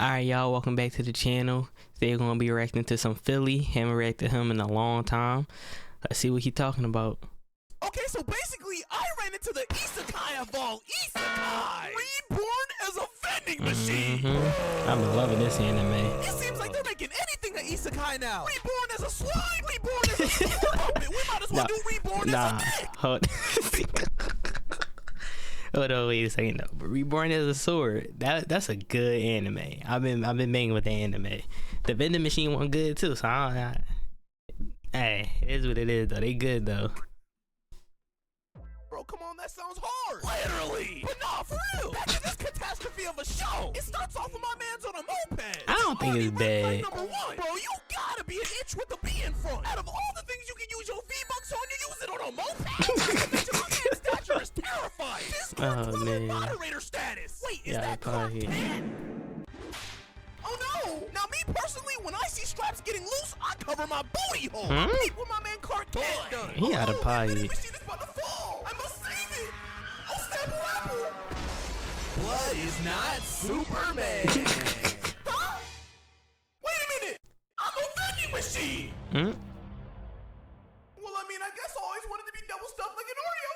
Alright, y'all, welcome back to the channel. Today we're gonna be reacting to some Philly. Haven't reacted to him in a long time. Let's see what he's talking about. Okay, so basically, I ran into the isekai of all isekai, reborn as a vending machine. I've been loving this anime. It seems like they're making anything an isekai now. Reborn as a slime, reborn as a sword puppet. We might as well do reborn as a dick. Hold on, wait a second though. But Reborn as a Sword, that's a good anime. I've been banging with the anime. The vending machine one good too, so hey, it is what it is though. They good though. Bro, come on, that sounds hard. Literally. But nah, for real. Back to this catastrophe of a show. It starts off with my man's on a moped. I don't think it's bad. Number one. Bro, you gotta be an itch with the B in front. Out of all the things you can use your V-Bucks on, you use it on a moped? My man's stature is terrifying. This man. moderator status. Wait, is that Clark Kent? Oh no! Now me personally, when I see straps getting loose, I cover my booty hole. I peep what my man Clark Kent done. He out of pocket. I must save it. Oh, snap apple. Blood is not Superman. Huh? Wait a minute. I'm a vending machine. Well, I mean, I guess I always wanted to be double stuffed like an Oreo.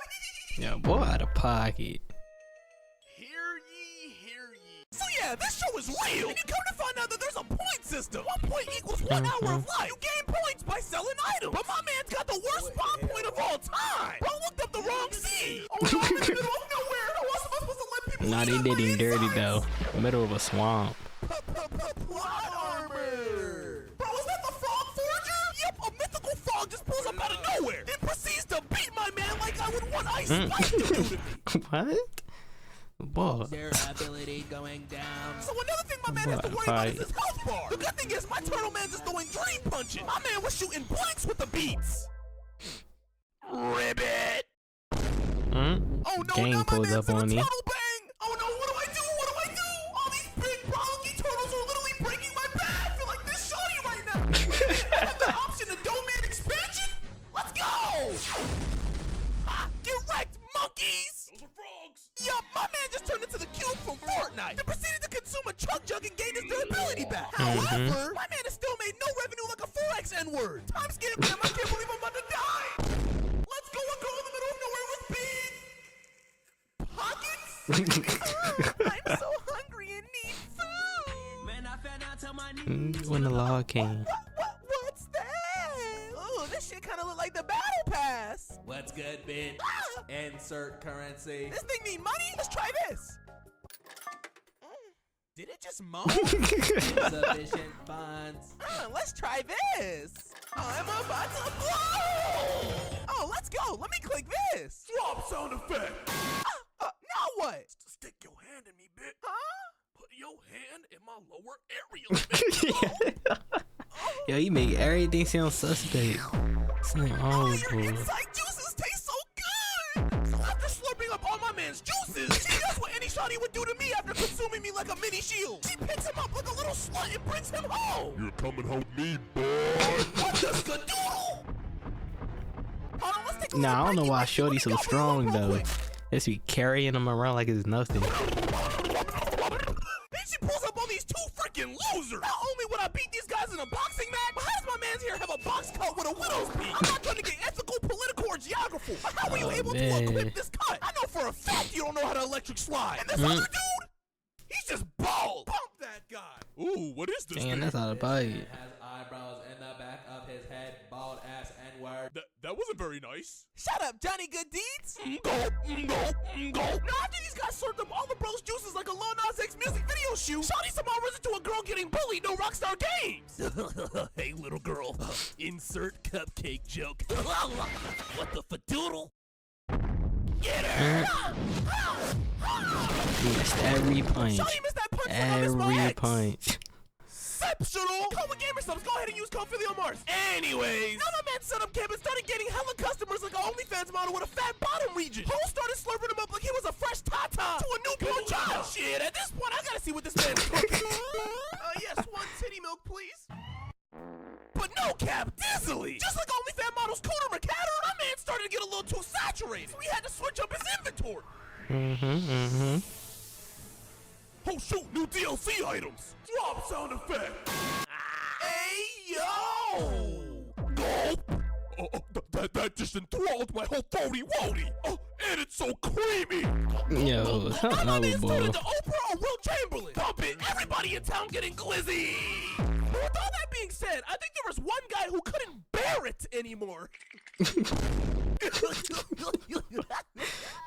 Yeah, boy, out of pocket. Hear ye, hear ye. So yeah, this show is real. And you come to find out that there's a point system. 1 point equals 1 hour of life. You gain points by selling items. But my man's got the worst spawn point of all time. Bro looked up the wrong seed. Oh no, I'm in the middle of nowhere. How else am I supposed to let people Nah, they did him dirty though. Middle of a swamp. Plot armor. Bro, is that the frog forger? Yep, a mythical frog just pulls up out of nowhere. Then proceeds to beat my man like I would want Ice Spice to do to me. What? Boy. Their ability going down. So another thing my man has to worry about is his health bar. The good thing is my turtle man's is throwing dream punches. My man was shooting blanks with the beats. Ribbit. Oh no, Gang now my pulled man's up in a on me. turtle bang. Oh no, what do I do? What do I do? All these big brolicky turtles are literally breaking my back. I feel like this shawty right now. I have the option to Doman expansion. Let's go. Ah, get wrecked, monkeys. Those are frogs. Yup, my man just turned into the cube from Fortnite. Then proceeded to consume a chug jug and gain his durability back. However, my man has still made no revenue like a 4X N-word. Time skip, man. I can't believe I'm about to die. Let's go and go in the middle of nowhere with big pockets. I'm so hungry and need food. Man, I fell down to my knees. When the law came. What's that? Oh, this shit kind of look like the battle pass. What's good, bitch? Ah, Insert currency. this thing need money? Let's try this. Did it just moan? Sufficient funds. Let's try this. I'm about to blow. Oh, let's go. Let me click this. Drop sound effect. Now what? Stick your hand in me, bitch. Huh? Put your hand in my lower area, bitch. Yo, he make everything sound suspect. It's like, oh, Your boy. inside juices taste so good. So after slurping up all my man's juices, she does what any shawty would do to me after consuming me like a mini shield. She picks him up like a little slut and brings him home. You're coming home with me, boy. What the skadoodle? Hold on, let's take a Nah, I little don't know breaky why breaky. Shorty's so Let me go strong real though. quick. Let's be carrying him around like it's nothing. Then she pulls up on these two freaking losers. Not only would I beat these guys in a boxing match, but how does my man's here have a box cut with a widow's peak? I'm not trying to get ethical, political, or geographical. But how were you able to equip this cut? I know for a fact you don't know how to electric slide. And this other dude, he's just bald. Bump that guy. Ooh, what is this Damn, thing? that's out of Man pocket. has eyebrows in the back of his head. Bald ass N-word. That wasn't very nice. Shut up, Johnny Good Deeds. Now after these guys served up all the bros juices like a Lil Nas X music video shoot, Shawty somehow runs into a girl getting bullied. No Rockstar Games. Hey, little girl. Insert cupcake joke. What the fadoodle? Get her! He missed every punch. Shawty missed that punch when I missed my Every ex. punch. Exceptional! Code with Gamer Subs, go ahead and use code Philly on Mars. Anyways, now my man set up camp and started getting hella customers like an OnlyFans model with a fat bottom region. Hoes started slurping him up like he was a fresh tata to a newborn child. Shit, at this point, I gotta see what this man's cooking. Yes, one titty milk, please. But no cap, dizzily! Just like OnlyFans models Cooter McCatter, my man started to get a little too saturated. So we had to switch up his inventory. Oh shoot, new DLC items. Drop sound effect. Hey, yo! That just enthralled my whole throaty woody. Oh, and it's so creamy. Yo, something Come on, it's overboard. into Oprah or Will Chamberlain. Pump it, everybody in town getting glizzy. But with all that being said, I think there was one guy who couldn't bear it anymore.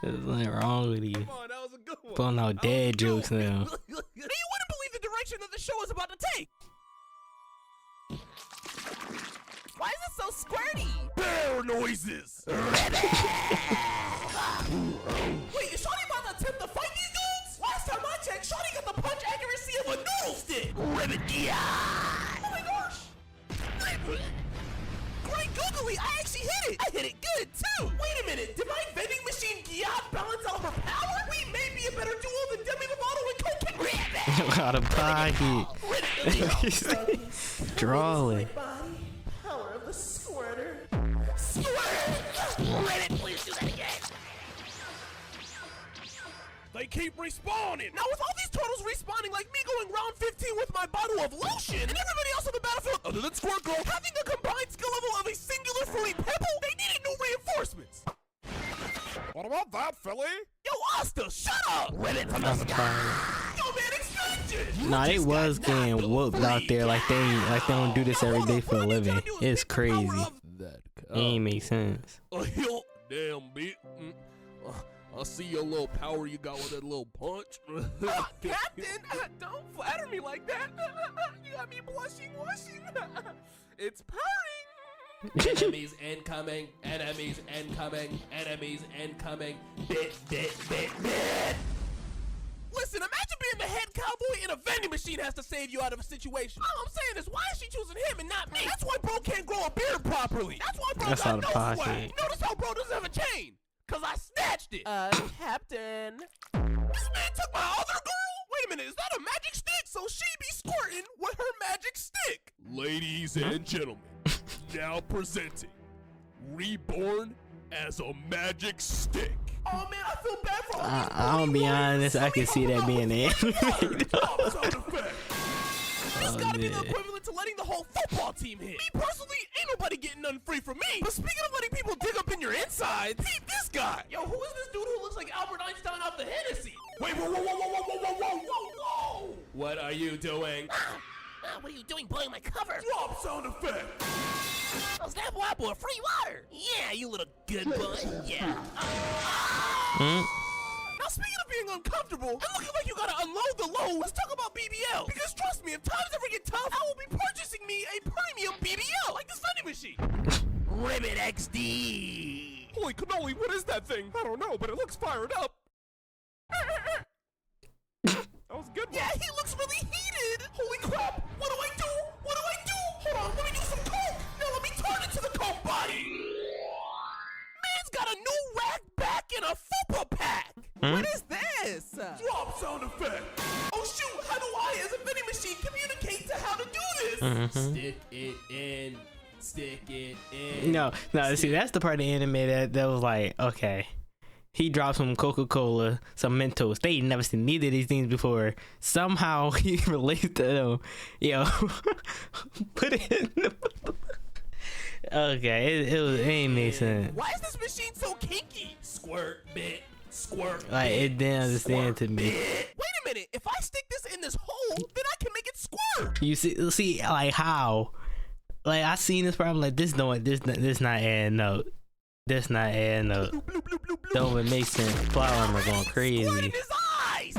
There's nothing wrong with you. Come on, that was a good one. Pulling out dad jokes now. Now you wouldn't believe the direction that the show is about to take. Why is it so squirty? Bear noises. Wait, is Shawty about to attempt to fight these dudes? Last time I checked, Shawty got the punch accuracy of a noodle stick. Ribbit, oh my gosh. Great googly, I actually hit it. I hit it good too. Wait a minute, did my vending machine Giat balance out her power? We may be a better duo than Demi Lovato and Cocaine. Out of pocket. Drawing. Power of the squirter. Squirt! Please do that again. They keep respawning. Now with all these turtles respawning, like me going round 15 with my bottle of lotion, and everybody else on the battlefield, other than Squirt Girl, having a combined skill level of a singular fruity pebble, they needed new reinforcements. What about that, Philly? Yo, Asta, shut up! Ribbit from the Out of sky. pocket. Yo, man, expansion! Nah, they was getting whooped out there like they don't do this every day for a living. It's crazy. That It ain't make sense. Damn, beat. I see your little power you got with that little punch. Captain, don't flatter me like that. You got me blushing. It's purring. Enemies incoming, enemies incoming, enemies incoming. Bit. Listen, imagine being the head cowboy and a vending machine has to save you out of a situation. All I'm saying is, why is she choosing him and not me? That's why bro can't grow a beard properly. That's why bro That's got out of no pocket. swag. Notice how bro doesn't have a chain. Cause I snatched it. Captain. This man took my other girl? Wait a minute, is that a magic stick? So she be squirting with her magic stick. Ladies and gentlemen, now presenting Reborn as a magic stick. Oh man, I feel bad for all these I'll be honest, I can see that being the Sound effect. This gotta be the man. equivalent to letting the whole football team hit. Me personally, ain't nobody getting nothing free from me. But speaking of letting people dig up in your insides, peep this guy. Yo, who is this dude who looks like Albert Einstein off the Hennessy? Wait, whoa. What are you doing? What are you doing blowing my cover? Drop sound effect. Oh, snap apple or free water. Yeah, you little good boy. Yeah. Now speaking of being uncomfortable and looking like you gotta unload the load, let's talk about BBL. Because trust me, if times ever get tough, I will be purchasing me a premium BBL, like this vending machine. Ribbit XD. Holy cannoli, what is that thing? I don't know, but it looks fired up. That was a good one. Yeah, he looks really heated. Holy crap. What do I do? Hold on, let me do some coke. Now let me turn it to the coke body. Man's got a new rack back in a fupa pack. What is this? Drop sound effect. Oh shoot, how do I as a vending machine communicate to how to do this? Stick it in. Stick it in. No, see, that's the part of the anime that was like, okay. He dropped some Coca-Cola, some Mentos. They ain't never seen neither of these things before. Somehow he relates to them. Yo, put it in. Okay, it ain't make sense. Why is this machine so kinky? Squirt bit. Squirt. Like, it didn't understand to me. Wait a minute, if I stick this in this hole, then I can make it squirt. You see, like how? Like I seen this problem. Like this not adding up. This not adding up. Don't even make sense. Flower are going crazy. Squirt in his eyes.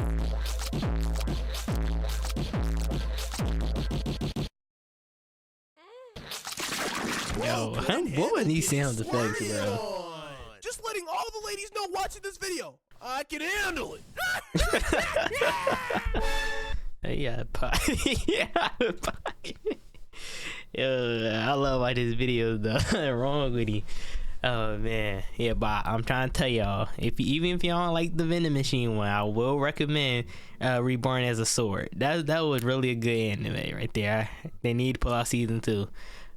Yo, what were these sound effects, bro? Just letting all the ladies know watching this video, I can handle it. Yeah, Yo, I love why this video though. Wrong with you. Oh man, yeah, but I'm trying to tell y'all, even if y'all don't like the vending machine one, I will recommend Reborn as a Sword. That was really a good anime right there. They need to pull out season 2.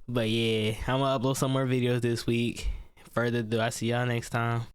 But yeah, I'm gonna upload some more videos this week. Further ado, I see y'all next time.